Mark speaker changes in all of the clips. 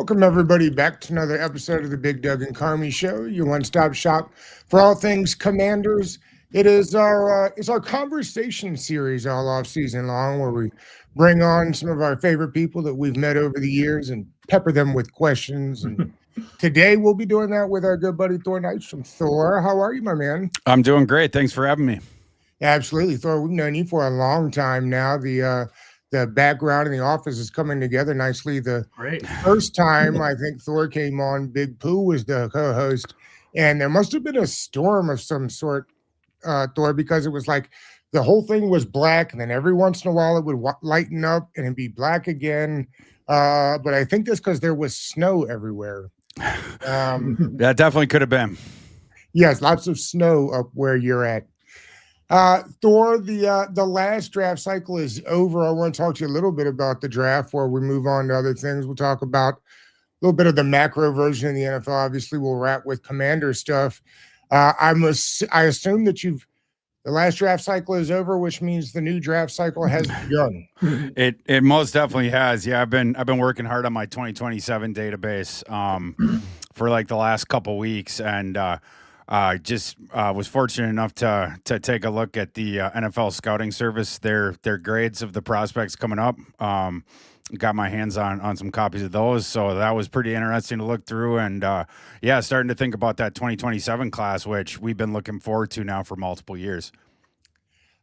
Speaker 1: Welcome everybody back to another episode of the Big Doug and Carmi Show, your one-stop shop for all things Commanders. It's our conversation series all off season long, where we bring on some of our favorite people that we've met over the years and pepper them with questions. And today we'll be doing that with our good buddy Thor Nystrom. Thor, how are you, my man?
Speaker 2: I'm doing great. Thanks for having me.
Speaker 1: Absolutely, Thor. We've known you for a long time now. The background in the office is coming together nicely. The first time I think Thor came on, Big Pooh was the co-host, and there must have been a storm of some sort, Thor, because it was like the whole thing was black, and then every once in a while it would lighten up and it'd be black again. But I think that's because there was snow everywhere.
Speaker 2: That definitely could have been.
Speaker 1: Yes, lots of snow up where you're at. Thor, the last draft cycle is over. I want to talk to you a little bit about the draft before we move on to other things. We'll talk about a little bit of the macro version of the NFL. Obviously, we'll wrap with Commander stuff. I assume that the last draft cycle is over, which means the new draft cycle has begun.
Speaker 2: It most definitely has. Yeah, I've been working hard on my 2027 database for like the last couple weeks, and just was fortunate enough to take a look at the NFL scouting service, their grades of the prospects coming up. Got my hands on some copies of those, so that was pretty interesting to look through. And starting to think about that 2027 class, which we've been looking forward to now for multiple years.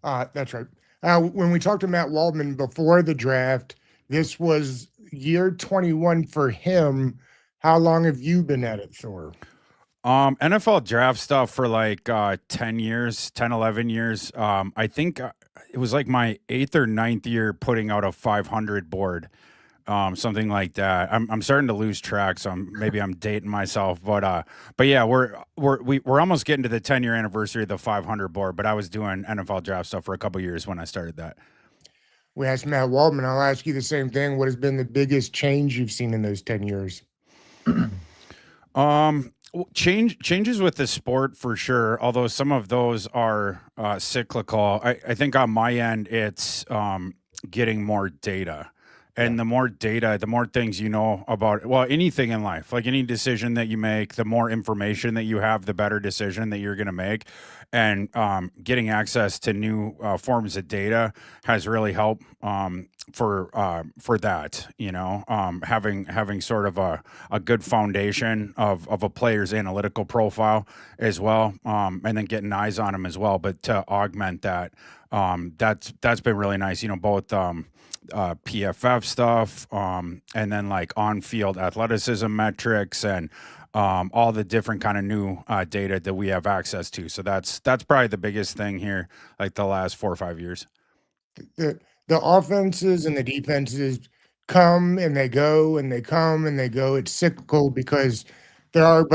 Speaker 1: That's right. When we talked to Matt Waldman before the draft, this was year 21 for him. How long have you been at it, Thor?
Speaker 2: NFL draft stuff for like 10 years, 10, 11 years. I think it was like my 8th or 9th year putting out a 500 board, something like that. I'm starting to lose track, so maybe I'm dating myself, but yeah, we're almost getting to the 10-year anniversary of the 500 board. But I was doing NFL draft stuff for a couple years when I started that.
Speaker 1: We asked Matt Waldman. I'll ask you the same thing. What has been the biggest change you've seen in those 10 years?
Speaker 2: Changes with the sport for sure, although some of those are cyclical. I think on my end, it's getting more data. And the more data, the more things you know about, well, anything in life, like any decision that you make, the more information that you have, the better decision that you're going to make. And getting access to new forms of data has really helped for that, having sort of a good foundation of a player's analytical profile as well, and then getting eyes on them as well. But to augment that, that's been really nice, both PFF stuff, and then like on-field athleticism metrics and all the different kind of new data that we have access to. So that's probably the biggest thing here, like the last 4 or 5 years.
Speaker 1: The offenses and the defenses come and they go and they come and they go. It's cyclical because there are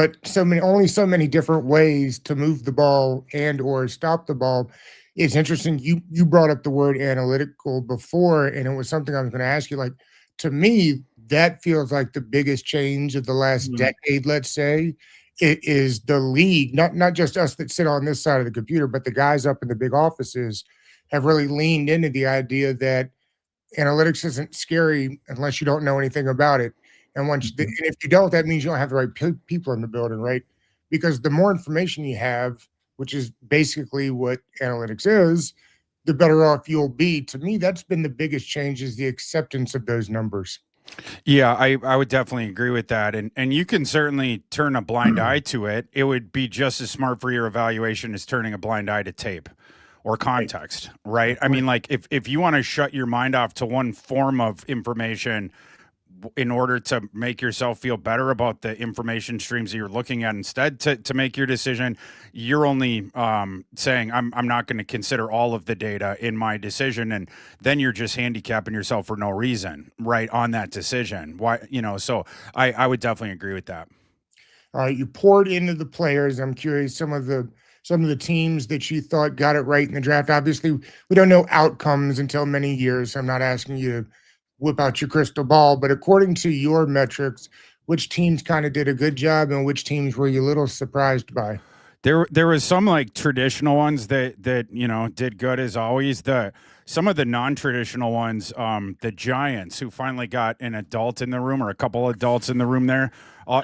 Speaker 1: only so many different ways to move the ball and or stop the ball. It's interesting. You brought up the word analytical before, and it was something I was going to ask you. Like, to me, that feels like the biggest change of the last decade, let's say. It is the league, not just us that sit on this side of the computer, but the guys up in the big offices have really leaned into the idea that analytics isn't scary unless you don't know anything about it. And and if you don't, that means you don't have the right people in the building, right? Because the more information you have, which is basically what analytics is, the better off you'll be. To me, that's been the biggest change, is the acceptance of those numbers.
Speaker 2: Yeah, I would definitely agree with that. And you can certainly turn a blind eye to it. It would be just as smart for your evaluation as turning a blind eye to tape or context, right? I mean, like if you want to shut your mind off to one form of information in order to make yourself feel better about the information streams that you're looking at, instead to make your decision, you're only saying, I'm not going to consider all of the data in my decision. And then you're just handicapping yourself for no reason, right, on that decision. Why, so I would definitely agree with that.
Speaker 1: All right, you poured into the players. I'm curious, some of the teams that you thought got it right in the draft. Obviously, we don't know outcomes until many years. So I'm not asking you to whip out your crystal ball, but according to your metrics, which teams kind of did a good job and which teams were you a little surprised by?
Speaker 2: There was some like traditional ones that did good as always. The some of the non-traditional ones, the Giants, who finally got an adult in the room or a couple adults in the room there. Uh,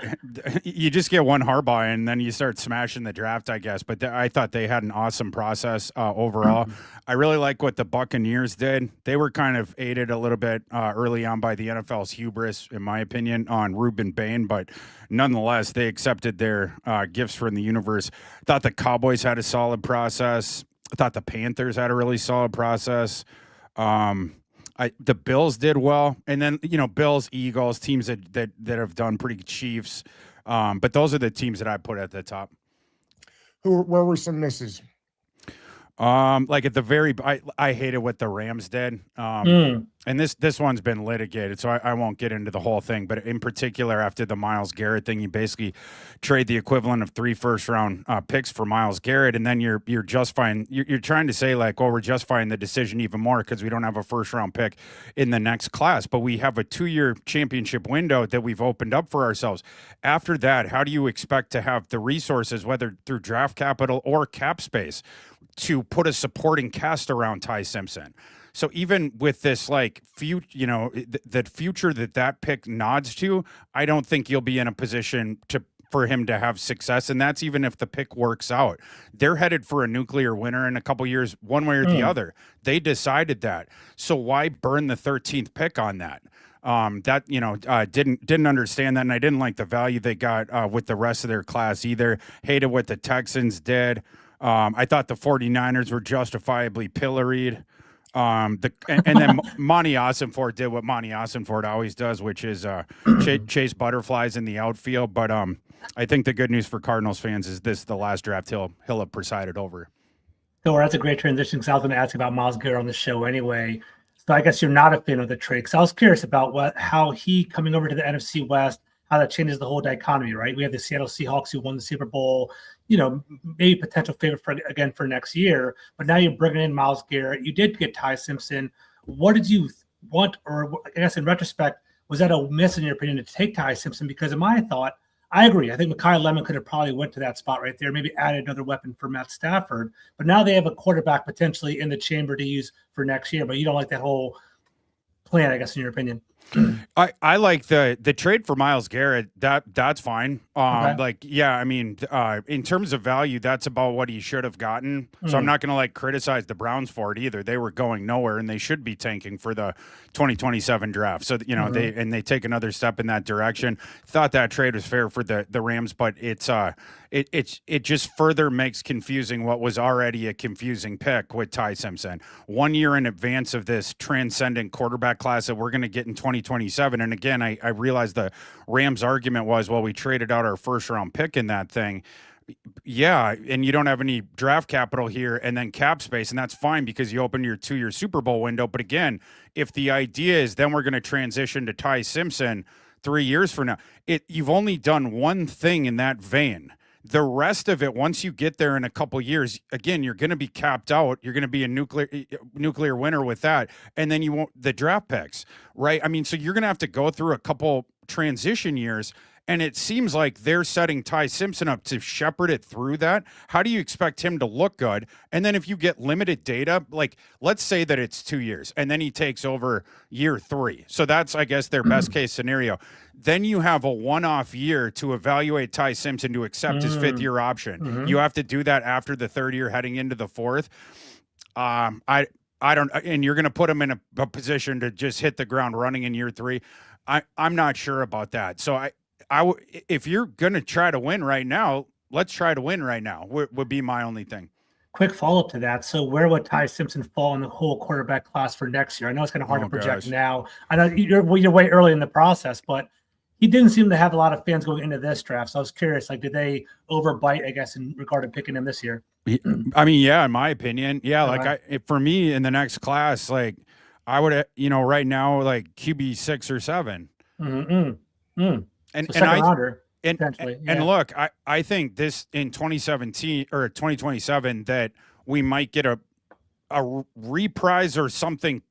Speaker 2: you just get one Harbaugh and then you start smashing the draft, I guess. But I thought they had an awesome process overall. I really like what the Buccaneers did. They were kind of aided a little bit early on by the NFL's hubris, in my opinion, on Ruben Bain. But nonetheless, they accepted their gifts from the universe. Thought the Cowboys had a solid process. I thought the Panthers had a really solid process. The Bills did well, and then Bills, Eagles, teams that have done pretty good. Chiefs, but those are the teams that I put at the top.
Speaker 1: Where were some misses?
Speaker 2: Like at the very, I hated what the Rams did. And this one's been litigated, so I won't get into the whole thing. But in particular, after the Myles Garrett thing, you basically trade the equivalent of 3 first-round picks for Myles Garrett, and then you're justifying. You're trying to say like, well, we're justifying the decision even more because we don't have a first-round pick in the next class, but we have a 2-year championship window that we've opened up for ourselves. After that, how do you expect to have the resources, whether through draft capital or cap space, to put a supporting cast around Ty Simpson? So even with this, like, the future that pick nods to, I don't think you'll be in a position for him to have success. And that's even if the pick works out. They're headed for a nuclear winner in a couple years, one way or the other. They decided that. So why burn the 13th pick on that? Didn't understand that, and I didn't like the value they got with the rest of their class either. Hated what the Texans did. I thought the 49ers were justifiably pilloried. And then Monty Ossenfort did what Monty Ossenfort always does, which is chase butterflies in the outfield. But I think the good news for Cardinals fans is this: the last draft he'll have presided over.
Speaker 3: So that's a great transition, because I was going to ask about Myles Garrett on the show anyway. So I guess you're not a fan of the trade, because I was curious about how he coming over to the NFC West, how that changes the whole dichotomy, right? We have the Seattle Seahawks who won the Super Bowl, maybe potential favorite for next year. But now you're bringing in Myles Garrett. You did get Ty Simpson. What did you want, or I guess in retrospect, was that a miss in your opinion to take Ty Simpson? Because in my thought, I agree. I think Mekhi Lemon could have probably went to that spot right there, maybe added another weapon for Matt Stafford. But now they have a quarterback potentially in the chamber to use for next year. But you don't like that whole plan, I guess, in your opinion.
Speaker 2: I like the trade for Myles Garrett. That's fine.
Speaker 3: Okay.
Speaker 2: In terms of value, that's about what he should have gotten. So I'm not going to criticize the Browns for it either. They were going nowhere, and they should be tanking for the 2027 draft. So they take another step in that direction. Thought that trade was fair for the Rams, but it just further makes confusing what was already a confusing pick with Ty Simpson. 1 year in advance of this transcendent quarterback class that we're going to get in 2027. And again, I realized the Rams' argument was, well, we traded out our first-round pick in that thing. Yeah, and you don't have any draft capital here and then cap space, and that's fine because you open your 2-year Super Bowl window. But again, if the idea is then we're going to transition to Ty Simpson 3 years from now, you've only done one thing in that vein. The rest of it, once you get there in a couple years, again, you're going to be capped out. You're going to be a nuclear winner with that, and then you won't the draft picks, right? I mean, so you're going to have to go through a couple transition years, and it seems like they're setting Ty Simpson up to shepherd it through that. How do you expect him to look good? And then if you get limited data, let's say that it's 2 years, and then he takes over year 3. So that's, I guess, their best case scenario. Then you have a one-off year to evaluate Ty Simpson to accept his 5th-year option. You have to do that after the 3rd year, heading into the 4th. I don't, and you're going to put him in a position to just hit the ground running in year 3. I'm not sure about that. So if you're going to try to win right now, let's try to win right now. Would be my only thing.
Speaker 3: Quick follow-up to that. So where would Ty Simpson fall in the whole quarterback class for next year? I know it's kind of hard to project now. I know you're way early in the process, but he didn't seem to have a lot of fans going into this draft. So I was curious, did they overbite, I guess, in regard to picking him this year?
Speaker 2: I mean, yeah, in my opinion, yeah. For me in the next class, I would, right now, QB 6 or 7.
Speaker 3: And
Speaker 2: look, I think this in 2017 or 2027 that we might get a reprise or something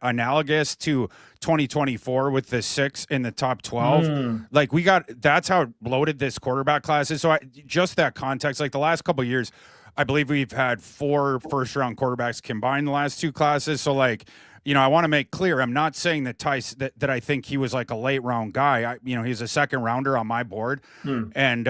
Speaker 2: analogous to 2024 with the 6 in the top 12. That's how loaded this quarterback class is. So just that context, the last couple of years, I believe we've had 4 first-round quarterbacks combined in the last 2 classes. So, like, I want to make clear, I'm not saying that Tice that I think he was like a late round guy. He's a second rounder on my board, and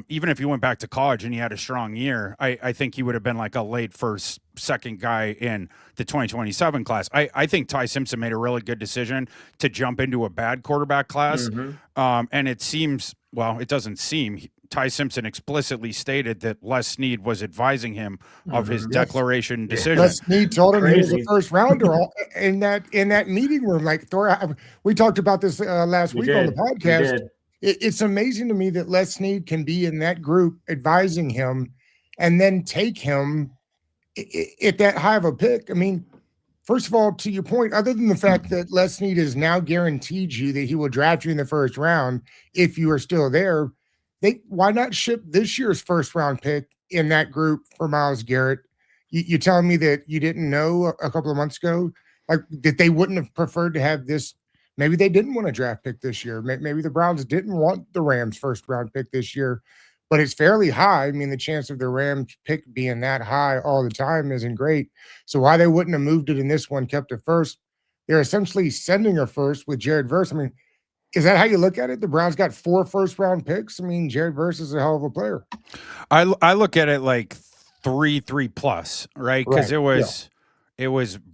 Speaker 2: even if he went back to college and he had a strong year, I think he would have been like a late first, second guy in the 2027 class. I think Ty Simpson made a really good decision to jump into a bad quarterback class, and it seems, well, it doesn't seem. Ty Simpson explicitly stated that Les Snead was advising him of his declaration decision.
Speaker 1: Les Snead told him he was a first rounder in that meeting room. Like Thor, we talked about this last week on the podcast. It's amazing to me that Les Snead can be in that group advising him and then take him at that high of a pick. I mean, first of all, to your point, other than the fact that Les Snead has now guaranteed you that he will draft you in the first round if you are still there, why not ship this year's first round pick in that group for Myles Garrett? You telling me that you didn't know a couple of months ago, like that they wouldn't have preferred to have this? Maybe they didn't want a draft pick this year. Maybe the Browns didn't want the Rams first round pick this year, but it's fairly high. I mean, the chance of the Rams pick being that high all the time isn't great. So why they wouldn't have moved it in this one, kept it first? They're essentially sending a first with Jared Verse. I mean, is that how you look at it? The Browns got 4 first-round picks. I mean, Jared Verse is a hell of a player.
Speaker 2: I look at it like 3 plus, right? Because it was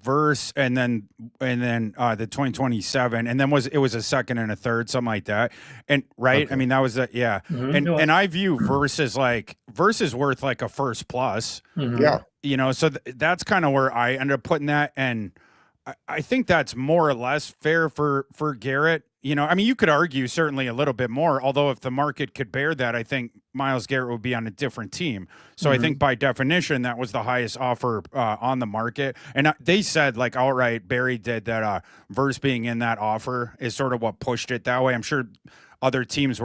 Speaker 2: Verse and then the 2027, and then it was a second and a third, something like that. And right, okay. I mean that was and I view Verse as worth like a first plus. So that's kind of where I ended up putting that, and I think that's more or less fair for Garrett. I mean, you could argue certainly a little bit more, although if the market could bear that, I think Myles Garrett would be on a different team. So I think by definition, that was the highest offer on the market. And they said, like, outright, Barry did, that Verse being in that offer is sort of what pushed it that way. I'm sure other teams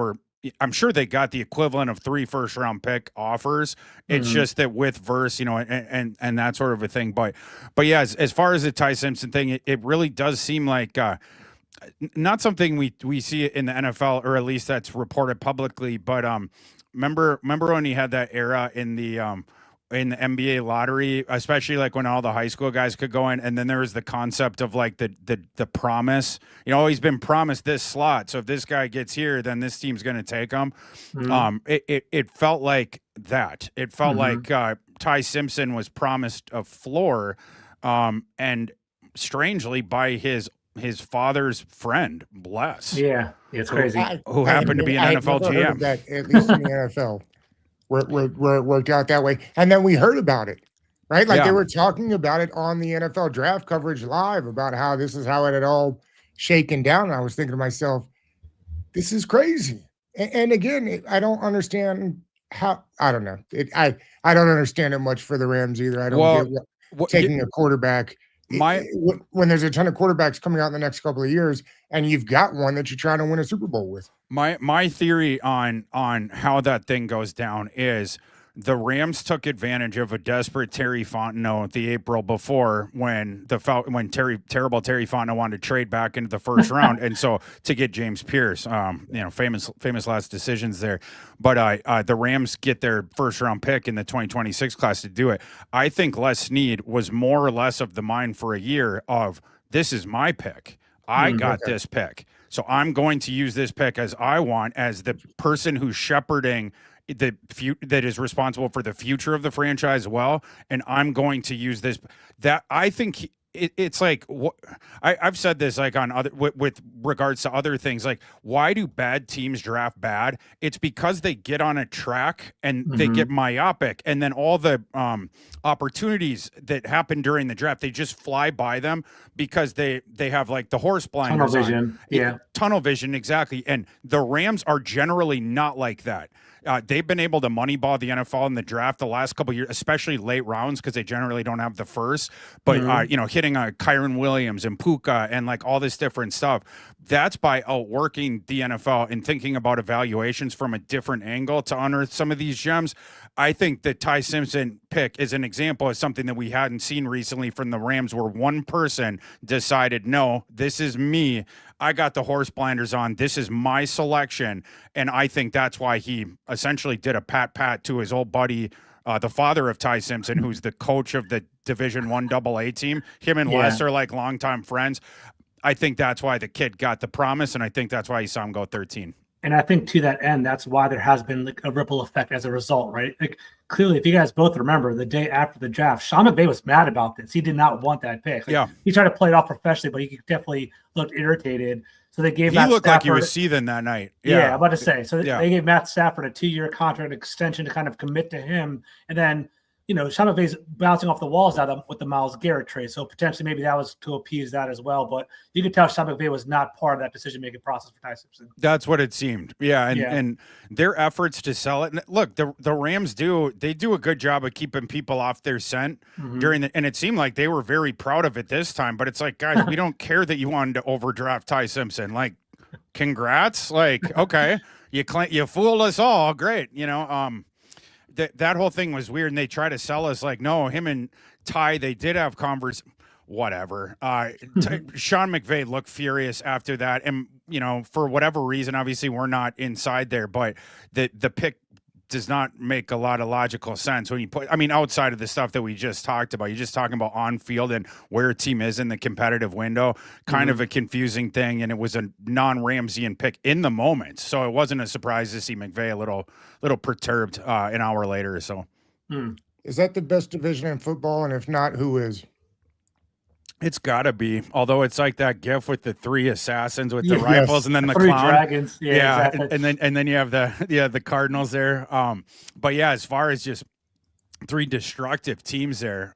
Speaker 2: I'm sure they got the equivalent of 3 first-round pick offers. It's just that with Verse, and that sort of a thing. But yeah, as far as the Ty Simpson thing, it really does seem like not something we see in the NFL, or at least that's reported publicly. But remember when he had that era in the NBA lottery, especially like when all the high school guys could go in, and then there was the concept of like the promise. He's been promised this slot, so if this guy gets here, then this team's going to take him. It felt like that. It felt like Ty Simpson was promised a floor, and strangely by his father's friend, bless.
Speaker 3: Yeah, it's crazy.
Speaker 2: Who happened to be an NFL GM.
Speaker 1: That, at least in the NFL, where it worked out that way. And then we heard about it, right? Like they were talking about it on the NFL draft coverage live about how this is how it had all shaken down. And I was thinking to myself, this is crazy. And again, I don't understand how, I don't know. I don't understand it much for the Rams either. I don't get taking a quarterback when there's a ton of quarterbacks coming out in the next couple of years, and you've got one that you're trying to win a Super Bowl with.
Speaker 2: My theory on how that thing goes down is the Rams took advantage of a desperate Terry Fontenot the April before when terrible Terry Fontenot wanted to trade back into the first round, and so to get James Pierce, famous last decisions there. But the Rams get their first round pick in the 2026 class to do it. I think Les Snead was more or less of the mind for a year of, this is my pick. I got this pick, so I'm going to use this pick as I want, as the person who's shepherding that is responsible for the future of the franchise well, and I'm going to use this. That I think it's like, I've said this like on other with regards to other things, like, why do bad teams draft bad? It's because they get on a track and they get myopic, and then all the opportunities that happen during the draft, they just fly by them because they have like the horse blinders on. Tunnel vision, exactly. And the Rams are generally not like that. They've been able to moneyball the NFL in the draft the last couple of years, especially late rounds, because they generally don't have the first. But hitting Kyron Williams and Puka and like all this different stuff, that's by outworking the NFL and thinking about evaluations from a different angle to unearth some of these gems. I think the Ty Simpson pick is an example of something that we hadn't seen recently from the Rams, where one person decided, no, this is me. I got the horse blinders on. This is my selection. And I think that's why he essentially did a pat to his old buddy the father of Ty Simpson, who's the coach of the Division I AA team. Him and Les are like longtime friends. I think that's why the kid got the promise, and I think that's why he saw him go 13.
Speaker 3: And I think to that end, that's why there has been like a ripple effect as a result, right? Like clearly, if you guys both remember, the day after the draft, Sean McVay was mad about this. He did not want that pick. Like, he tried to play it off professionally, but he definitely looked irritated. So they gave Matt
Speaker 2: looked
Speaker 3: Stafford,
Speaker 2: like he was seething that night.
Speaker 3: Yeah, I'm about to say. So they gave Matt Stafford a 2-year contract extension to kind of commit to him, and then Sean McVay's bouncing off the walls now with the Myles Garrett trade. So potentially maybe that was to appease that as well. But you could tell Sean McVay was not part of that decision-making process for Ty Simpson.
Speaker 2: That's what it seemed. Yeah. And their efforts to sell it. And look, the Rams do a good job of keeping people off their scent during and it seemed like they were very proud of it this time. But it's like, guys, we don't care that you wanted to overdraft Ty Simpson. Like, congrats. Like, okay, you fooled us all. Great. That whole thing was weird, and they try to sell us like, no, him and Ty, they did have whatever. Sean McVay looked furious after that, and for whatever reason, obviously we're not inside there, but the pick does not make a lot of logical sense when you outside of the stuff that we just talked about. You're just talking about on field and where a team is in the competitive window, kind of a confusing thing. And it was a non-Ramsian pick in the moment. So it wasn't a surprise to see McVay a little perturbed an hour later or so.
Speaker 1: Is that the best division in football? And if not, who is?
Speaker 2: It's gotta be, although it's like that gif with the 3 assassins with the rifles and then the
Speaker 3: 3
Speaker 2: clown.
Speaker 3: dragons. Yeah, exactly.
Speaker 2: and then you have the Cardinals there. But yeah, as far as just 3 destructive teams there.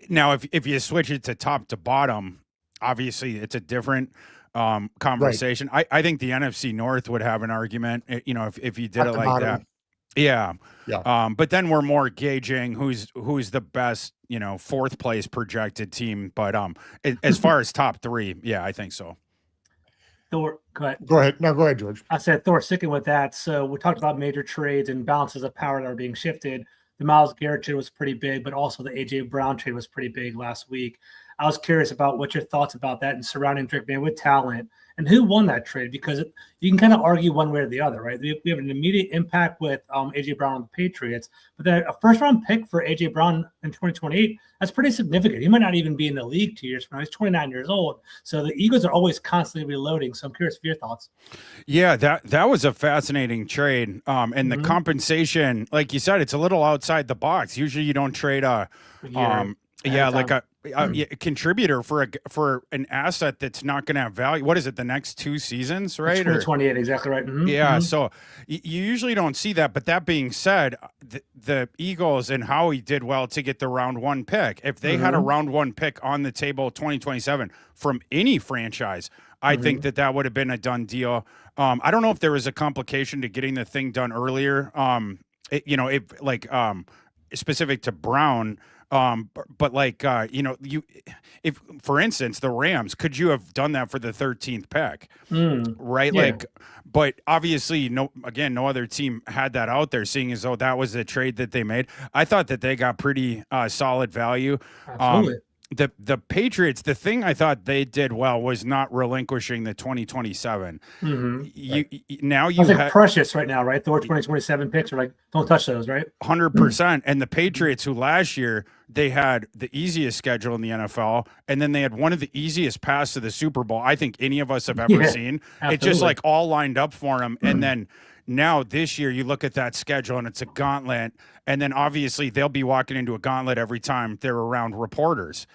Speaker 2: Now if you switch it to top to bottom, obviously it's a different conversation. Right. I think the NFC North would have an argument, if you did it like that. Yeah. But then we're more gauging who's the best, 4th place projected team. But as far as top 3, yeah, I think so.
Speaker 3: Thor, go ahead.
Speaker 1: Go ahead. No, go ahead, George.
Speaker 3: I said Thor, sticking with that. So we talked about major trades and balances of power that are being shifted. The Myles Garrett trade was pretty big, but also the AJ Brown trade was pretty big last week. I was curious about what your thoughts about that and surrounding Drake May with talent and who won that trade, because you can kind of argue one way or the other, right? We have an immediate impact with AJ Brown on the Patriots, but then a first-round pick for AJ Brown in 2028, that's pretty significant. He might not even be in the league 2 years from now. He's 29 years old. So the Eagles are always constantly reloading. So I'm curious for your thoughts. Yeah,
Speaker 2: that was a fascinating trade. And the compensation, like you said, it's a little outside the box. Usually you don't trade a contributor for an asset that's not going to have value. What is it? The next 2 seasons, right?
Speaker 3: 2028, exactly right.
Speaker 2: So you usually don't see that. But that being said, the Eagles and Howie did well to get the round 1 pick. If they had a round 1 pick on the table 2027 from any franchise, I think that would have been a done deal. I don't know if there was a complication to getting the thing done earlier. Specific to Brown. But if for instance, the Rams, could you have done that for the 13th pick? Right. Yeah. But obviously no other team had that out there, seeing as though that was the trade that they made. I thought that they got pretty solid value.
Speaker 3: Absolutely.
Speaker 2: The Patriots, the thing I thought they did well was not relinquishing the 2027. Now you have
Speaker 3: precious right now, right? Thor 2027 picks are like, don't touch those, right?
Speaker 2: 100%. And the Patriots, who last year they had the easiest schedule in the NFL, and then they had one of the easiest paths to the Super Bowl I think any of us have ever seen. Absolutely. It just like all lined up for them. And then now this year you look at that schedule and it's a gauntlet, and then obviously they'll be walking into a gauntlet every time they're around reporters.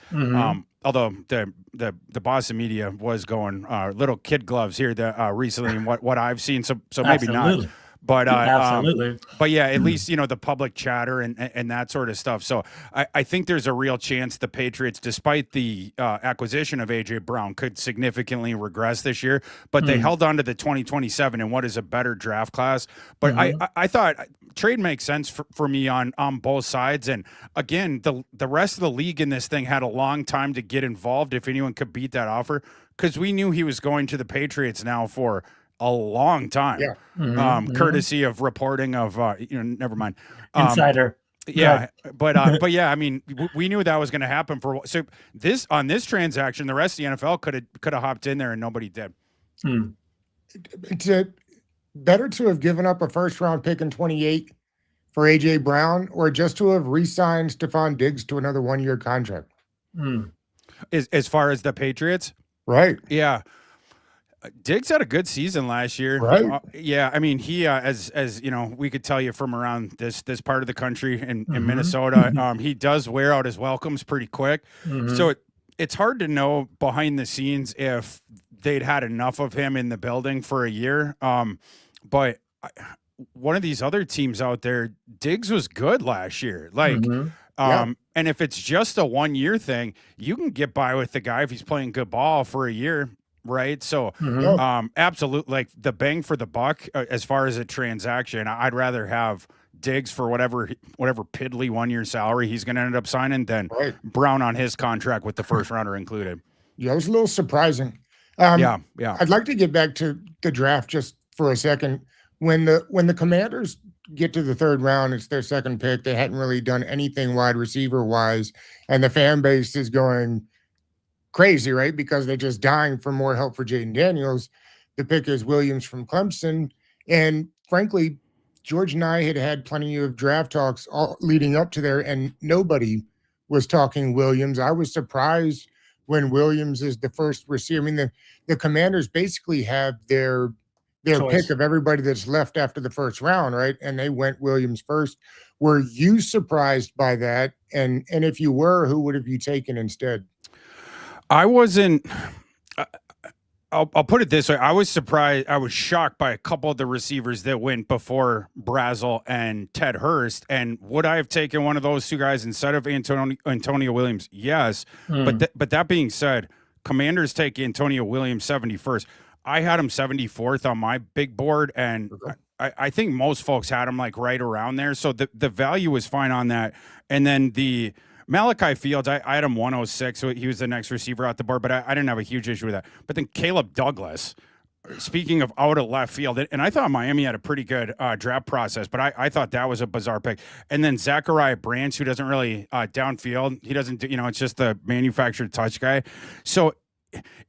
Speaker 2: Although the Boston media was going little kid gloves here recently, and what I've seen, so maybe not. But
Speaker 3: absolutely.
Speaker 2: But yeah, at least the public chatter and that sort of stuff. So I think there's a real chance the Patriots, despite the acquisition of AJ Brown, could significantly regress this year. But they held on to the 2027 and what is a better draft class. But I thought trade makes sense for me on both sides. And again, the rest of the league in this thing had a long time to get involved if anyone could beat that offer, because we knew he was going to the Patriots now for a long time. Yeah. Courtesy of reporting of never mind.
Speaker 3: Insider.
Speaker 2: Yeah. But yeah, I mean, we knew that was going to happen so on this transaction, the rest of the NFL could have hopped in there and nobody did.
Speaker 1: It's better to have given up a first round pick in 28 for A.J. Brown or just to have re-signed Stephon Diggs to another one-year contract.
Speaker 2: As far as the Patriots?
Speaker 1: Right.
Speaker 2: Yeah. Diggs had a good season last year.
Speaker 1: Right.
Speaker 2: Yeah, I mean, he as you know, we could tell you from around this part of the country in Minnesota, he does wear out his welcomes pretty quick. So it's hard to know behind the scenes if they'd had enough of him in the building for a year. But one of these other teams out there, Diggs was good last year. Like, and if it's just a 1 year thing, you can get by with the guy if he's playing good ball for a year. Right. So, absolutely, like the bang for the buck, as far as a transaction, I'd rather have Diggs for whatever piddly 1 year salary he's going to end up signing than Brown on his contract with the first rounder included.
Speaker 1: Yeah, it was a little surprising.
Speaker 2: Yeah.
Speaker 1: I'd like to get back to the draft just for a second. When the Commanders get to the third round, it's their second pick. They hadn't really done anything wide receiver wise, and the fan base is going crazy, right? Because they're just dying for more help for Jaden Daniels. The pick is Williams from Clemson. And frankly, George and I had plenty of draft talks all leading up to there, and nobody was talking Williams. I was surprised when Williams is the first receiver. I mean, the Commanders basically have their pick of everybody that's left after the first round, right? And they went Williams first. Were you surprised by that? And if you were, who would have you taken instead?
Speaker 2: I wasn't. I'll put it this way. I was surprised. I was shocked by a couple of the receivers that went before Brazel and Ted Hurst. And would I have taken one of those two guys instead of Antonio Williams? Yes. But that being said, Commanders take Antonio Williams 71st. I had him 74th on my big board, and I think most folks had him like right around there. So the value was fine on that. And then the Malachi Fields, I had him 106, so he was the next receiver out the board, but I didn't have a huge issue with that. But then Caleb Douglas, speaking of out of left field, and I thought Miami had a pretty good draft process, but I thought that was a bizarre pick. And then Zachariah Branch, who doesn't really downfield, he doesn't do, it's just the manufactured touch guy. So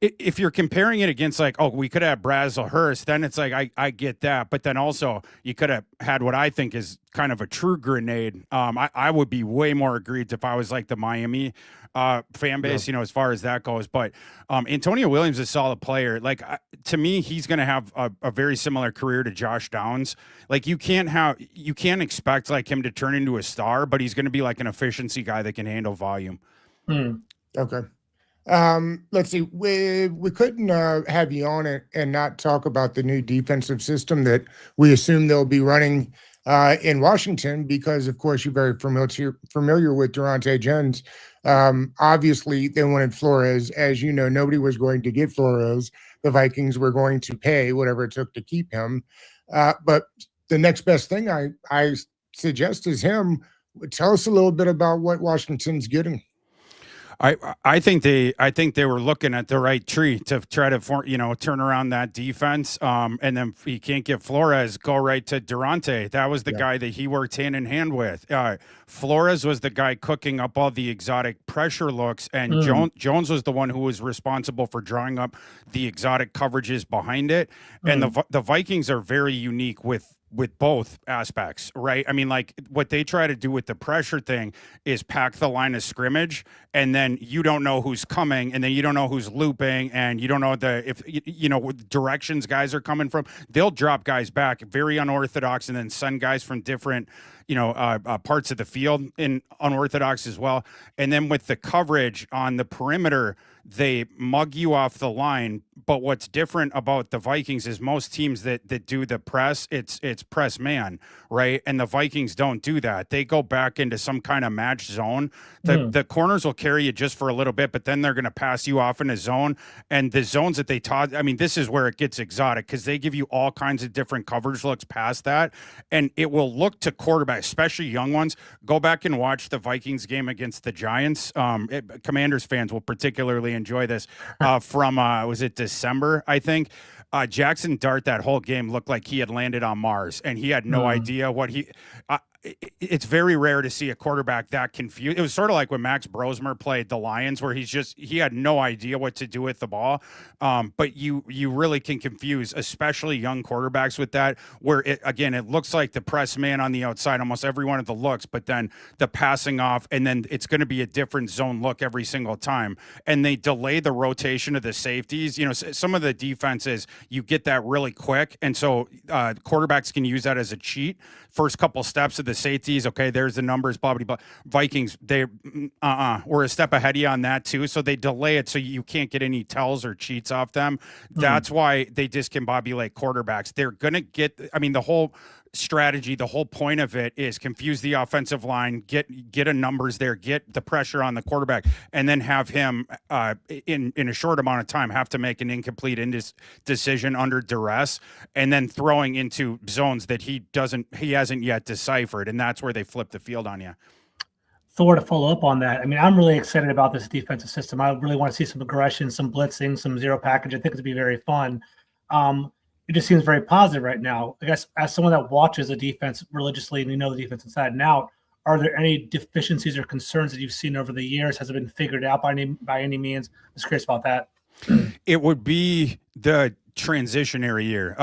Speaker 2: if you're comparing it against like, oh, we could have Brazel Hurst, then it's like, I get that. But then also you could have had what I think is kind of a true grenade. I would be way more aggrieved if I was like the Miami fan base, as far as that goes. But Antonio Williams is a solid player. Like to me, he's going to have a very similar career to Josh Downs. Like you can't expect like him to turn into a star, but he's going to be like an efficiency guy that can handle volume.
Speaker 1: Okay. Let's see. We couldn't have you on it and not talk about the new defensive system that we assume they'll be running in Washington, because of course you're very familiar with Durante Jones. Obviously they wanted Flores. As you know, nobody was going to get Flores. The Vikings were going to pay whatever it took to keep him. But the next best thing I suggest is him. Tell us a little bit about what Washington's getting.
Speaker 2: I think they were looking at the right tree to try to turn around that defense. And then if you can't get Flores, go right to Durante. That was the guy that he worked hand in hand with. Flores was the guy cooking up all the exotic pressure looks, and Jones was the one who was responsible for drawing up the exotic coverages behind it. And the Vikings are very unique with both aspects, right? I mean, like what they try to do with the pressure thing is pack the line of scrimmage, and then you don't know who's coming, and then you don't know who's looping, and you don't know if what directions guys are coming from. They'll drop guys back, very unorthodox, and then send guys from different parts of the field in unorthodox as well. And then with the coverage on the perimeter, they mug you off the line. But what's different about the Vikings is most teams that do the press, it's press man, right? And the Vikings don't do that. They go back into some kind of match zone. The corners will carry you just for a little bit, but then they're going to pass you off in a zone. And the zones that they taught, I mean, this is where it gets exotic, because they give you all kinds of different coverage looks past that. And it will look to quarterbacks, especially young ones. Go back and watch the Vikings game against the Giants. Commanders fans will particularly enjoy this from, was it December, I think? Jackson Dart that whole game looked like he had landed on Mars, and he had no idea what it's very rare to see a quarterback that confused. It was sort of like when Max Brosmer played the Lions, where he had no idea what to do with the ball. But you really can confuse, especially young quarterbacks with that, where it looks like the press man on the outside, almost every one of the looks, but then the passing off, and then it's going to be a different zone look every single time. And they delay the rotation of the safeties. Some of the defenses, you get that really quick. And so quarterbacks can use that as a cheat. First couple steps of the safeties, okay, there's the numbers, blah, blah, blah. Vikings, we're a step ahead of you on that too. So they delay it so you can't get any tells or cheats off them. That's why they discombobulate quarterbacks. They're going to get, the whole strategy, the whole point of it is confuse the offensive line, get a numbers there, get the pressure on the quarterback, and then have him in a short amount of time have to make an incomplete decision under duress, and then throwing into zones that he hasn't yet deciphered, and that's where they flip the field on you.
Speaker 3: Thor, to follow up on that, I'm really excited about this defensive system. I really want to see some aggression, some blitzing, some zero package. I think it'll be very fun. It just seems very positive right now. I guess as someone that watches a defense religiously and you know the defense inside and out, are there any deficiencies or concerns that you've seen over the years? Has it been figured out by any means? I'm just curious about that.
Speaker 2: It would be the transitionary year,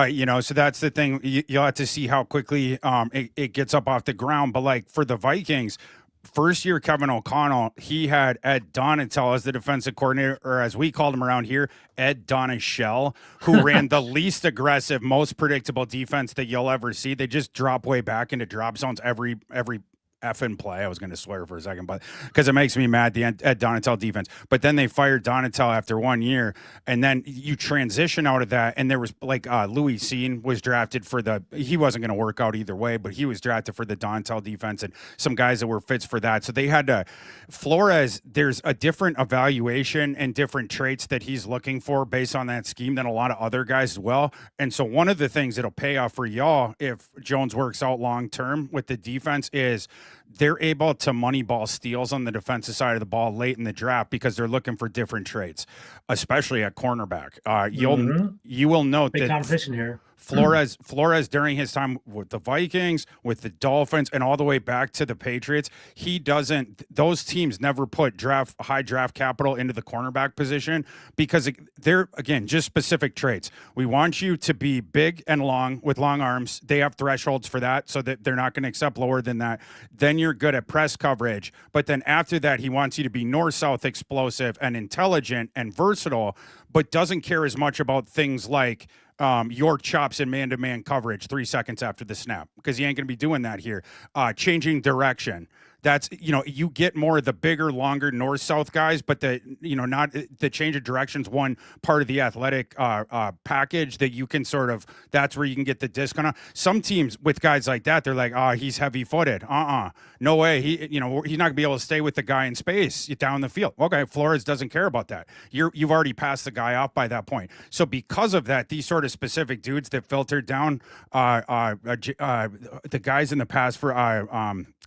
Speaker 2: so that's the thing. You'll have to see how quickly it gets up off the ground. But like for the Vikings, first year Kevin O'Connell, he had Ed Donatel as the defensive coordinator, or as we called him around here, Ed Donashell, who ran the least aggressive, most predictable defense that you'll ever see. They just drop way back into drop zones every effing play. I was going to swear for a second, but because it makes me mad, the Ed Donatel defense. But then they fired Donatel after 1 year, and then you transition out of that, and there was like Louis Sean was drafted for he wasn't going to work out either way, but he was drafted for the Donatel defense, and some guys that were fits for that. So they had to, Flores, there's a different evaluation and different traits that he's looking for based on that scheme than a lot of other guys as well. And so one of the things that'll pay off for y'all if Jones works out long-term with the defense is they're able to moneyball steals on the defensive side of the ball late in the draft because they're looking for different traits, especially at cornerback. You will note
Speaker 3: big
Speaker 2: that
Speaker 3: competition here.
Speaker 2: Flores during his time with the Vikings, with the Dolphins, and all the way back to the Patriots, those teams never put high draft capital into the cornerback position because they're, again, just specific traits. We want you to be big and long with long arms. They have thresholds for that, so that they're not going to accept lower than that. Then you're good at press coverage. But then after that, he wants you to be north-south explosive and intelligent and versatile, but doesn't care as much about things like your chops in man-to-man coverage 3 seconds after the snap, because he ain't going to be doing that here. Changing direction. That's, you get more of the bigger, longer north-south guys, but not the change of directions, one part of the athletic package that you can that's where you can get the discount on. Some teams with guys like that, they're like, he's heavy-footed. No way. He's not going to be able to stay with the guy in space down the field. Okay, Flores doesn't care about that. You've already passed the guy off by that point. So because of that, these sort of specific dudes that filtered down the guys in the past for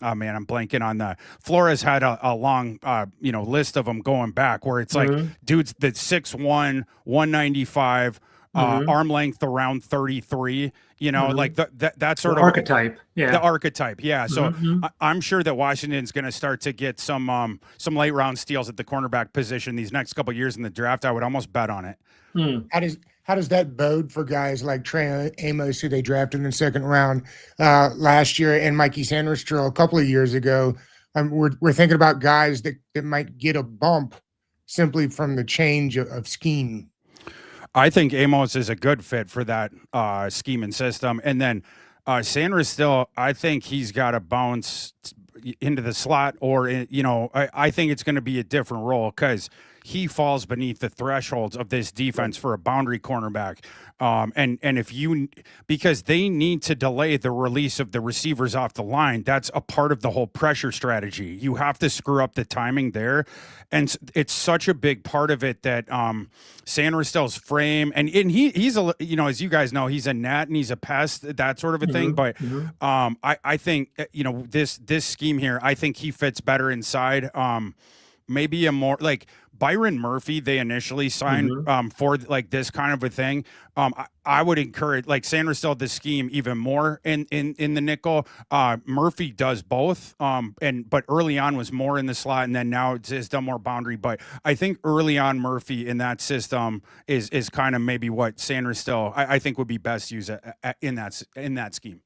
Speaker 2: oh man, I'm blanking on that. Flores had a long, list of them going back where it's like dudes that 6'1", 195, arm length around 33. Like that sort of
Speaker 3: archetype. Yeah,
Speaker 2: the archetype. Yeah. So I'm sure that Washington's going to start to get some late round steals at the cornerback position these next couple of years in the draft. I would almost bet on it.
Speaker 1: How does that bode for guys like Trey Amos, who they drafted in the second round last year, and Mikey Sanders-Stroh a couple of years ago? We're thinking about guys that might get a bump simply from the change of scheme.
Speaker 2: I think Amos is a good fit for that scheme and system. And then Sanders-Stroh, I think he's got to bounce into the slot, or, I think it's going to be a different role because he falls beneath the thresholds of this defense for a boundary cornerback. Because they need to delay the release of the receivers off the line. That's a part of the whole pressure strategy. You have to screw up the timing there. And it's such a big part of it that Sanders-Stroh's frame, and he's a, as you guys know, he's a gnat and he's a pest, that sort of a thing. But I think, this scheme here, I think he fits better inside. maybe a more like Byron Murphy, they initially signed for like this kind of a thing. I would encourage like Sanders still the scheme even more in the nickel. Murphy does both. But early on was more in the slot, and then now it's done more boundary. But I think early on Murphy in that system is kind of maybe what Sanders still I think would be best used in that scheme.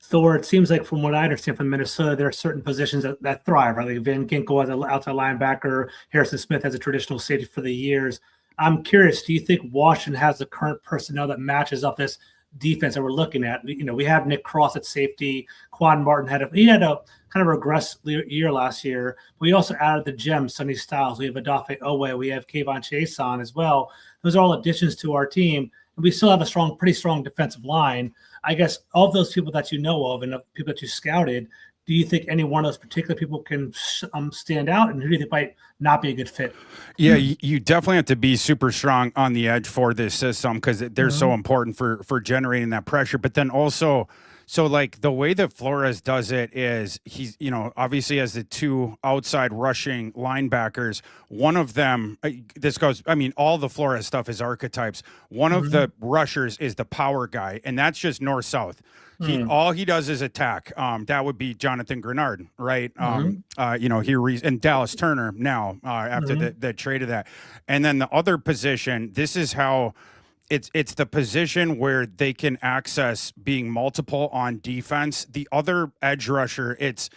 Speaker 3: Thor, it seems like from what I understand from Minnesota, there are certain positions that thrive, right? Like Van Ginkel as an outside linebacker, Harrison Smith as a traditional safety for the years. I'm curious, do you think Washington has the current personnel that matches up this defense that we're looking at? We have Nick Cross at safety. Quan Martin had a kind of regress year last year. We also added the gem, Sonny Styles. We have Adafe Owe. We have Kayvon Chason as well. Those are all additions to our team. And we still have a pretty strong defensive line. I guess of those people that you know of and of people that you scouted, do you think any one of those particular people can stand out, and who do you think might not be a good fit?
Speaker 2: Yeah, you definitely have to be super strong on the edge for this system because they're so important for generating that pressure. But then also, so like the way that Flores does it is he's, obviously has the two outside rushing linebackers. One of them, all the Flores stuff is archetypes. One of the rushers is the power guy, and that's just north-south. All he does is attack. That would be Jonathan Grenard, right? And Dallas Turner now after the trade of that. And then the other position, this is how it's the position where they can access being multiple on defense. The other edge rusher, it's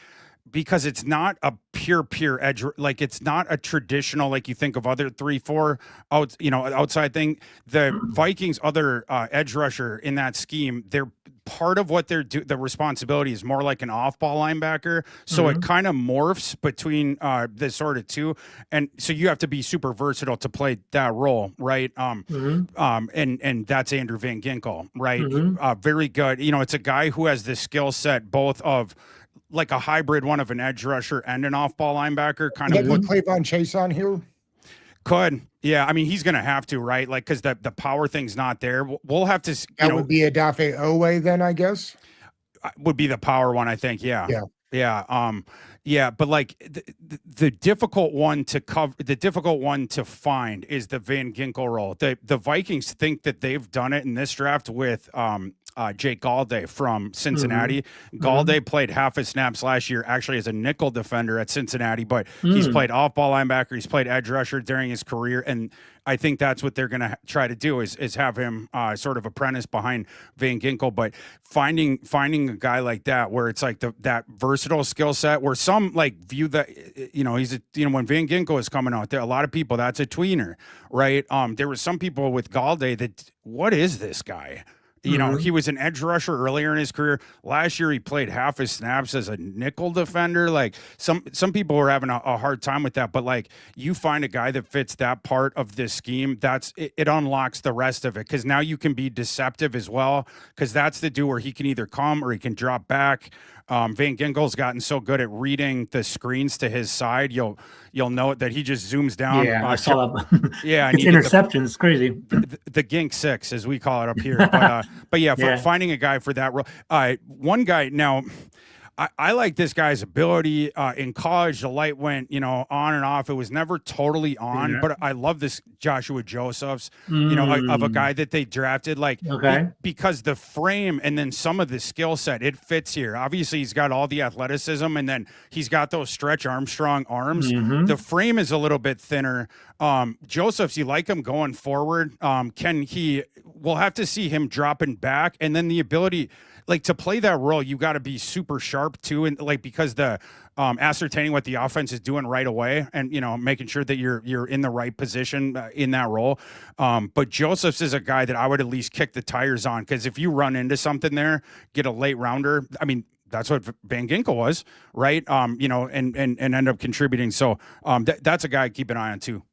Speaker 2: because it's not a pure edge, like it's not a traditional, like you think of other 3-4 outside thing. The Vikings other edge rusher in that scheme, they're part of what the responsibility is more like an off-ball linebacker. So it kind of morphs between the sort of two. And so you have to be super versatile to play that role, right? And that's Andrew Van Ginkel, right? Very good. It's a guy who has the skill set both of like a hybrid one of an edge rusher and an off-ball linebacker. Kind of
Speaker 1: put Kayvon Chason here.
Speaker 2: Could. Yeah, I mean, he's going to have to, right? Like, because the power thing's not there. We'll have to.
Speaker 1: That would be Adafe Owe then, I guess.
Speaker 2: Would be the power one, I think. Yeah. But like the difficult one to cover, the difficult one to find is the Van Ginkel role. The Vikings think that they've done it in this draft with Jake Galday from Cincinnati. Galday played half his snaps last year, actually as a nickel defender at Cincinnati, but he's played off-ball linebacker. He's played edge rusher during his career, and I think that's what they're going to try to do is have him sort of apprentice behind Van Ginkel. But finding a guy like that where it's like that versatile skill set, where some like view that when Van Ginkel is coming out there, a lot of people, that's a tweener, right? There were some people with Galday that, what is this guy? He was an edge rusher earlier in his career. Last year, he played half his snaps as a nickel defender. Like some people were having a hard time with that, but like you find a guy that fits that part of this scheme, it unlocks the rest of it. Cause now you can be deceptive as well. Cause that's the dude where he can either come or he can drop back. Van Ginkel's gotten so good at reading the screens to his side. You'll note that he just zooms down.
Speaker 3: Yeah, I saw that.
Speaker 2: Yeah,
Speaker 3: it's interceptions. It's crazy.
Speaker 2: The Gink 6, as we call it up here. But finding a guy for that role. One guy now. I like this guy's ability in college. The light went, on and off. It was never totally on, but I love this Joshua Josephs, of a guy that they drafted, because the frame and then some of the skill set, it fits here. Obviously, he's got all the athleticism, and then he's got those Stretch Armstrong arms. The frame is a little bit thinner. Josephs, you like him going forward. We'll have to see him dropping back, and then the ability. Like to play that role, you got to be super sharp too, and like because the ascertaining what the offense is doing right away, and making sure that you're in the right position in that role. But Josephs is a guy that I would at least kick the tires on, because if you run into something there, get a late rounder. I mean, that's what Van Ginkel was, right? And end up contributing. So that's a guy I keep an eye on too.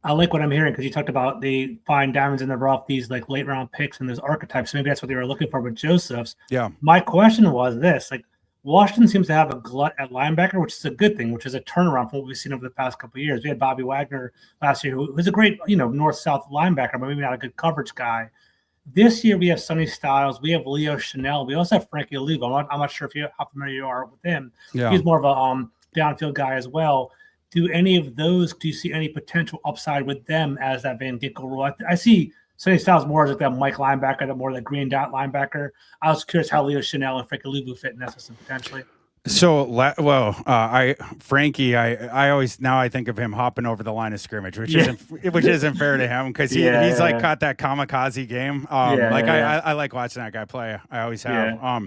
Speaker 3: I like what I'm hearing, because you talked about they find diamonds in the rough, these like late round picks and those archetypes. So maybe that's what they were looking for with Josephs.
Speaker 2: Yeah.
Speaker 3: My question was this: like, Washington seems to have a glut at linebacker, which is a good thing, which is a turnaround from what we've seen over the past couple of years. We had Bobby Wagner last year, who was a great, north-south linebacker, but maybe not a good coverage guy. This year we have Sonny Styles, we have Leo Chanel, we also have Frankie Olivo. I'm not sure how familiar you are with him.
Speaker 2: Yeah.
Speaker 3: He's more of a downfield guy as well. do any of those, do you see any potential upside with them as that Van Ginkel role? I see Sonny Styles more as like that Mike linebacker, the more the green dot linebacker. I was curious how Leo Chanel and Frankie Luvu fit in that system potentially.
Speaker 2: So, Frankie, I always now I think of him hopping over the line of scrimmage, which isn't fair to him because he's like caught that kamikaze game. I like watching that guy play. I always have.
Speaker 3: Yeah.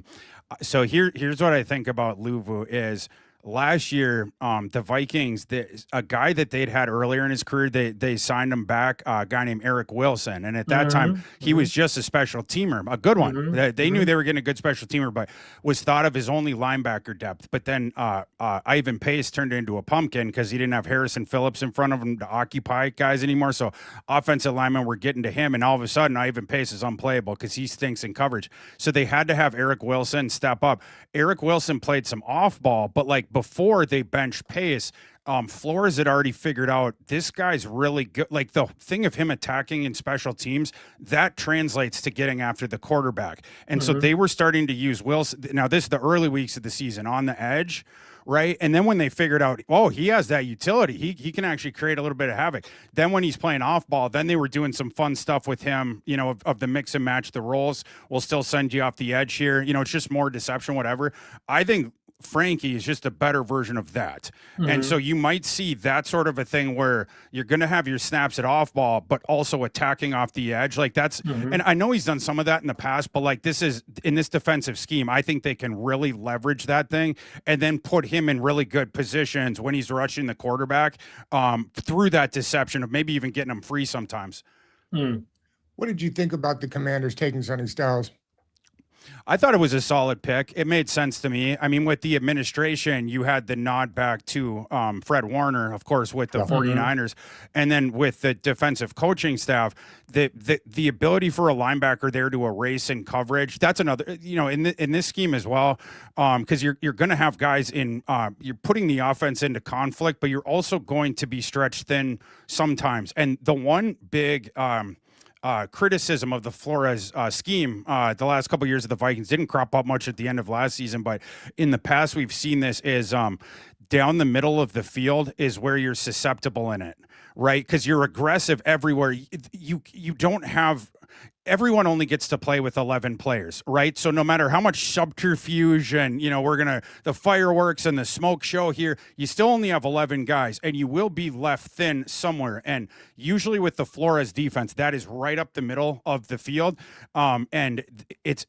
Speaker 2: So here's what I think about Luvu is last year, the Vikings, a guy that they'd had earlier in his career, they signed him back, a guy named Eric Wilson. And at that time, he was just a special teamer, a good one. They knew they were getting a good special teamer, but was thought of as only linebacker depth. But then Ivan Pace turned into a pumpkin because he didn't have Harrison Phillips in front of him to occupy guys anymore. So offensive linemen were getting to him, and all of a sudden, Ivan Pace is unplayable because he stinks in coverage. So they had to have Eric Wilson step up. Eric Wilson played some off ball, but like before they benched Pace, Flores had already figured out this guy's really good. Like the thing of him attacking in special teams, that translates to getting after the quarterback. And so they were starting to use Wilson. Now, this is the early weeks of the season on the edge, right? And then when they figured out, oh, he has that utility, he can actually create a little bit of havoc. Then when he's playing off ball, then they were doing some fun stuff with him, of the mix and match the roles. We'll still send you off the edge here. It's just more deception, whatever. I think Frankie is just a better version of that. And so you might see that sort of a thing where you're going to have your snaps at off ball, but also attacking off the edge. Like that's, and I know he's done some of that in the past, but like this is in this defensive scheme, I think they can really leverage that thing and then put him in really good positions when he's rushing the quarterback through that deception of maybe even getting him free sometimes.
Speaker 1: What did you think about the Commanders taking Sonny Styles?
Speaker 2: I thought it was a solid pick. It made sense to me. I mean, with the administration, you had the nod back to Fred Warner, of course, with the 49ers. And then with the defensive coaching staff, the ability for a linebacker there to erase in coverage, that's another, in this scheme as well, because you're going to have guys you're putting the offense into conflict, but you're also going to be stretched thin sometimes. And the one big criticism of the Flores scheme the last couple of years of the Vikings didn't crop up much at the end of last season, but in the past we've seen this is down the middle of the field is where you're susceptible in it, right? Because you're aggressive everywhere. You don't have everyone only gets to play with 11 players, right? So no matter how much subterfuge and, the fireworks and the smoke show here, you still only have 11 guys and you will be left thin somewhere. And usually with the Flores defense, that is right up the middle of the field. And it's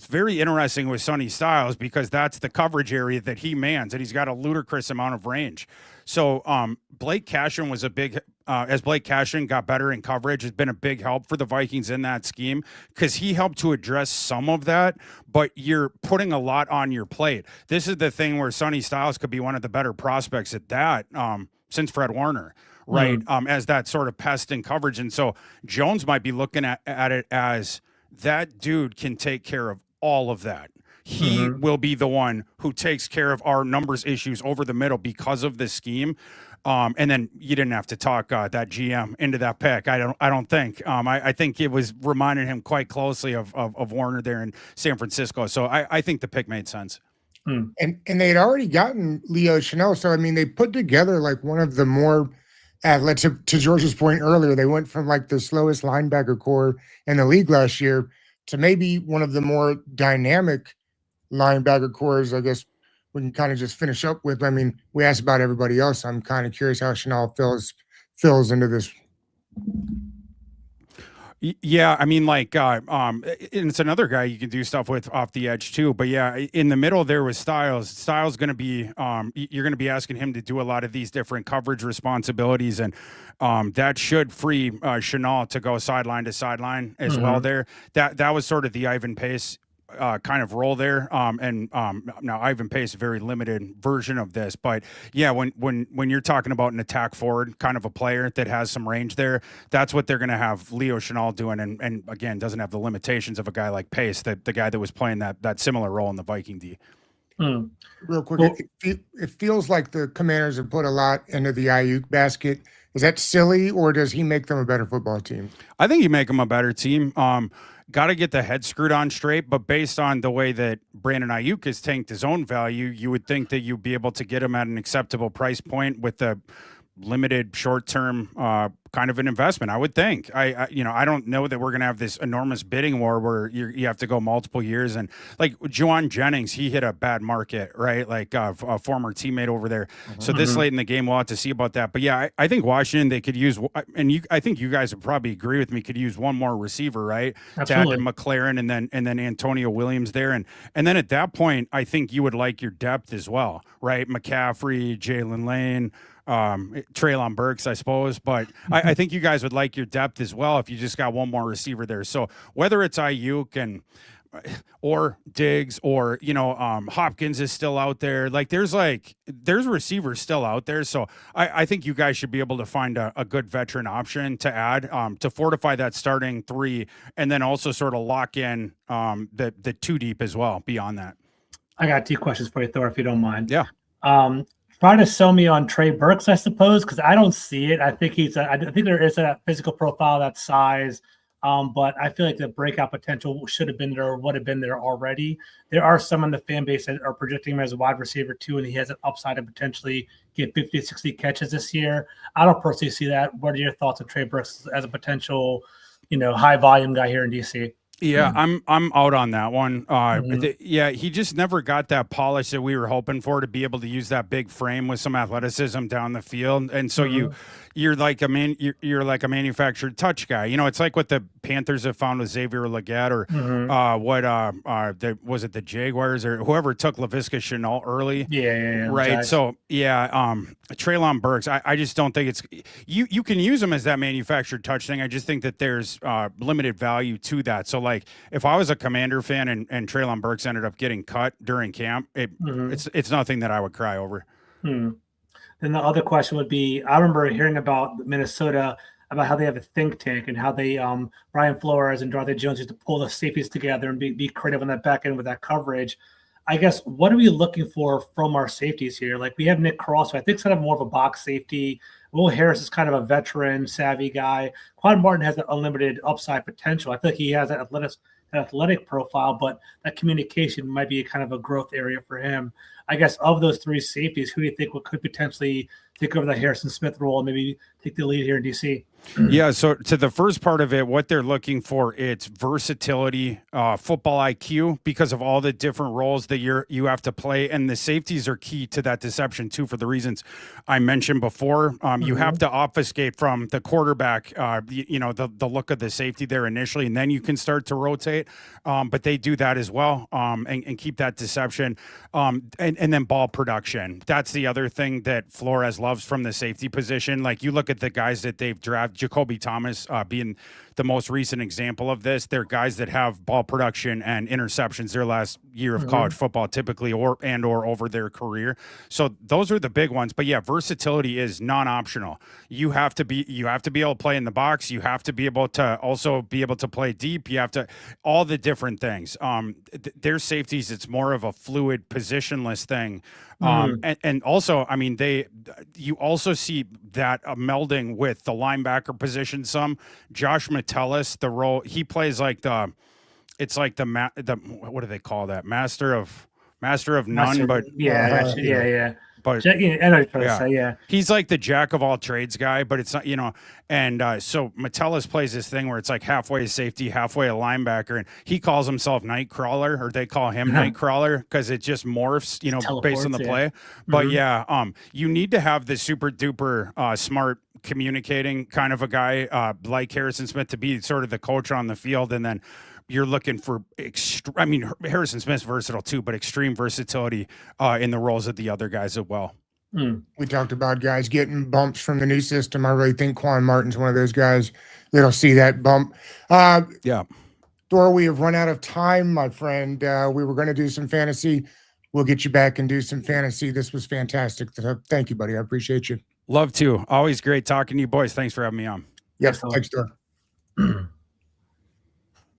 Speaker 2: very interesting with Sonny Styles because that's the coverage area that he mans and he's got a ludicrous amount of range. So Blake Cashin was a big as Blake Cashin got better in coverage, has been a big help for the Vikings in that scheme because he helped to address some of that, but you're putting a lot on your plate. This is the thing where Sonny Styles could be one of the better prospects at that since Fred Warner, right? As that sort of pest in coverage. And so Jones might be looking at it as that dude can take care of all of that. He will be the one who takes care of our numbers issues over the middle because of this scheme. And then you didn't have to talk that GM into that pick. I don't think. I think it was reminding him quite closely of Warner there in San Francisco. So I think the pick made sense.
Speaker 1: And they had already gotten Leo Chanel. So, I mean, they put together like one of the more athletes, to George's point earlier, they went from like the slowest linebacker core in the league last year to maybe one of the more dynamic linebacker cores, I guess we can kind of just finish up with. I mean, we asked about everybody else. I'm kind of curious how Chanel fills into this.
Speaker 2: Yeah, I mean, like, and it's another guy you can do stuff with off the edge too. But yeah, in the middle there was Styles. Styles going to be, you're going to be asking him to do a lot of these different coverage responsibilities, and that should free Chanel to go sideline to sideline as well. There, that was sort of the Ivan Pace kind of role there. And now Ivan Pace, a very limited version of this, but yeah, when you're talking about an attack forward kind of a player that has some range there, that's what they're going to have Leo Chanel doing. And again, doesn't have the limitations of a guy like Pace, the guy that was playing that similar role in the Viking D.
Speaker 1: Real quick, well, it feels like the Commanders have put a lot into the Ayuk basket. Is that silly, or does he make them a better football team?
Speaker 2: I think you make them a better team. got to get the head screwed on straight. But based on the way that Brandon Ayuk has tanked his own value, you would think that you'd be able to get him at an acceptable price point with the limited short-term kind of an investment. I would think. I don't know that we're going to have this enormous bidding war where you have to go multiple years. And like Juwan Jennings, he hit a bad market, right? Like a former teammate over there. So this late in the game, we'll have to see about that. But yeah, I think Washington, they could use, and I think you guys would probably agree with me, could use one more receiver, right?
Speaker 3: Absolutely.
Speaker 2: To add to McLaren and then Antonio Williams there. And then at that point, I think you would like your depth as well, right? McCaffrey, Jalen Lane, Treylon Burks, I suppose, but I think you guys would like your depth as well if you just got one more receiver there. So whether it's Ayuk and or Diggs or Hopkins is still out there, like there's receivers still out there. So I think you guys should be able to find a good veteran option to add to fortify that starting three, and then also sort of lock in the two deep as well beyond that.
Speaker 3: I got 2 questions for you, Thor, if you don't mind.
Speaker 2: Yeah.
Speaker 3: Try to sell me on Trey Burks, I suppose, because I don't see it. I think I think there is a physical profile, that size, but I feel like the breakout potential should have been there or would have been there already. There are some in the fan base that are projecting him as a wide receiver too, and he has an upside to potentially get 50 to 60 catches this year. I don't personally see that. What are your thoughts on Trey Burks as a potential, high volume guy here in DC?
Speaker 2: Yeah, I'm out on that one. He just never got that polish that we were hoping for, to be able to use that big frame with some athleticism down the field. And so you're like a manufactured touch guy. It's like what the Panthers have found with Xavier Legette, or was it the Jaguars or whoever took Laviska Shenault early?
Speaker 3: Yeah.
Speaker 2: Right.
Speaker 3: Exactly.
Speaker 2: So Treylon Burks, I just don't think it's you can use him as that manufactured touch thing. I just think that there's limited value to that. So like if I was a Commander fan and Treylon Burks ended up getting cut during camp, it's nothing that I would cry over.
Speaker 3: Then the other question would be, I remember hearing about Minnesota, about how they have a think tank and how they Brian Flores and Darthur Jones used to pull the safeties together and be creative on that back end with that coverage. I guess, what are we looking for from our safeties here? Like, we have Nick Cross, who I think is kind of more of a box safety. Will Harris is kind of a veteran, savvy guy. Quan Martin has an unlimited upside potential. I feel like he has an athletic profile, but that communication might be kind of a growth area for him. I guess of those 3 safeties, who do you think could potentially take over the Harrison Smith role and maybe take the lead here in DC?
Speaker 2: Yeah, so to the first part of it, what they're looking for, it's versatility, football IQ, because of all the different roles that you have to play, and the safeties are key to that deception too, for the reasons I mentioned before. You have to obfuscate from the quarterback, the look of the safety there initially, and then you can start to rotate. But they do that as well, and keep that deception, and then ball production. That's the other thing that Flores loves from the safety position. Like, you look at the guys that they've drafted, Jacoby Thomas being the most recent example of this. They're guys that have ball production and interceptions their last year of college football, typically, or over their career. So those are the big ones. But yeah, versatility is non-optional. You have to be able to play in the box. You have to be able to also be able to play deep. You have to, all the different things. Their safeties, it's more of a fluid, positionless thing. And also, I mean, you also see that melding with the linebacker position some. Josh Metellus, the role he plays, like it's like the what do they call that? Master of none, but
Speaker 3: yeah.
Speaker 2: But he's like the jack of all trades guy, but it's not, and so Metellus plays this thing where it's like halfway a safety, halfway a linebacker, and he calls himself Nightcrawler, or they call him Nightcrawler, because it just morphs, based on the play. But you need to have the super duper smart communicating kind of a guy like Harrison Smith to be sort of the coach on the field, and then you're looking for Harrison Smith's versatile too, but extreme versatility in the roles of the other guys as well.
Speaker 1: We talked about guys getting bumps from the new system. I really think Quan Martin's one of those guys that'll see that bump. Thor, we have run out of time, my friend. We were going to do some fantasy. We'll get you back and do some fantasy. This was fantastic. Thank you, buddy. I appreciate you.
Speaker 2: Love to. Always great talking to you boys. Thanks for having me on.
Speaker 1: Yes, thanks, Thor.